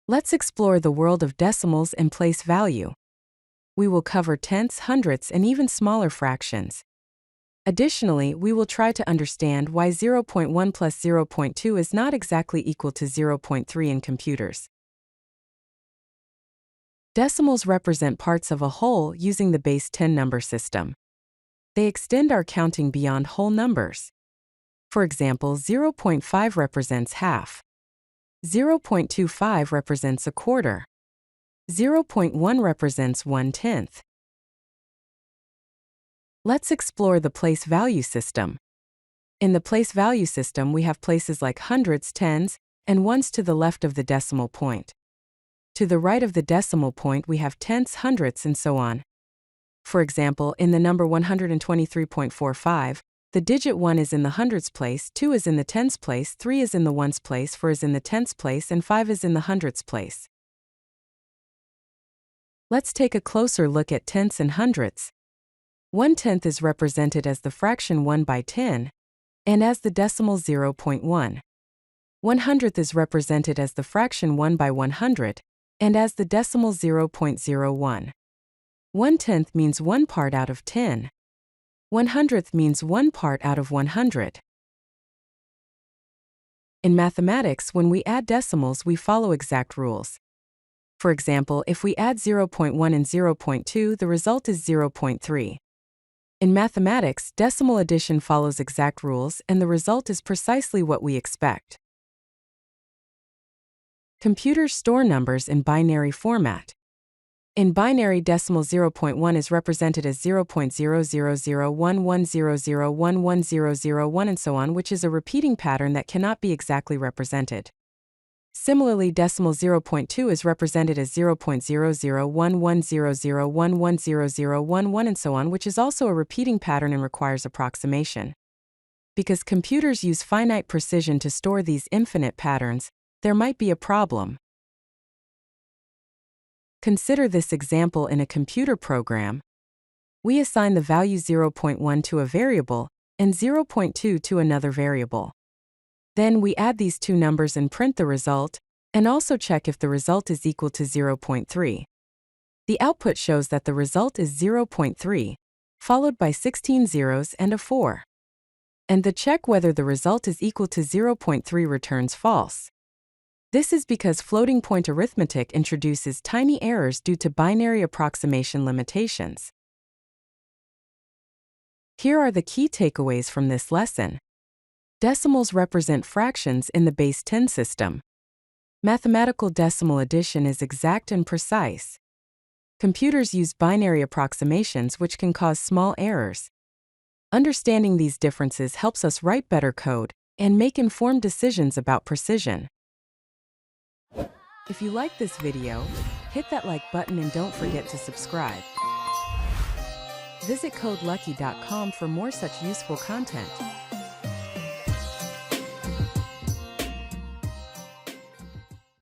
Let's explore the world of decimals and place value. We will cover tenths, hundredths, and even smaller fractions. Additionally, we will try to understand why 0.1 plus 0.2 is not exactly equal to 0.3 in computers. Decimals represent parts of a whole using the base 10 number system. They extend our counting beyond whole numbers. For example, 0.5 represents half. 0.25 represents a quarter. 0.1 represents 1/10. Let's explore the place value system. In the place value system, we have places like hundredths, tens, and ones to the left of the decimal point. To the right of the decimal point, we have tenths, hundredths, and so on. For example, in the number 123.45, the digit 1 is in the hundredths place, 2 is in the tens place, 3 is in the ones place, 4 is in the tenths place, and 5 is in the hundredths place. Let's take a closer look at tenths and hundredths. 1/10 is represented as the fraction 1 by 10, and as the decimal 0.1. 100th is represented as the fraction 1 by 100, and as the decimal 0.01. 1/10 means 1 part out of 10. 100th means 1 part out of 100. In mathematics, when we add decimals, we follow exact rules. For example, if we add 0.1 and 0.2, the result is 0.3. In mathematics, decimal addition follows exact rules, and the result is precisely what we expect. Computers store numbers in binary format. In binary, decimal 0.1 is represented as 0.0001100110001 and so on, which is a repeating pattern that cannot be exactly represented. Similarly, decimal 0.2 is represented as 0.0011001100011 and so on, which is also a repeating pattern and requires approximation. Because computers use finite precision to store these infinite patterns, there might be a problem. Consider this example in a computer program. We assign the value 0.1 to a variable and 0.2 to another variable. Then we add these two numbers and print the result, and also check if the result is equal to 0.3. The output shows that the result is 0.3, followed by 16 zeros and a 4. And the check whether the result is equal to 0.3 returns false. This is because floating point arithmetic introduces tiny errors due to binary approximation limitations. Here are the key takeaways from this lesson. Decimals represent fractions in the base 10 system. Mathematical decimal addition is exact and precise. Computers use binary approximations, which can cause small errors. Understanding these differences helps us write better code and make informed decisions about precision. If you like this video, hit that like button and don't forget to subscribe. Visit CodeLucky.com for more such useful content.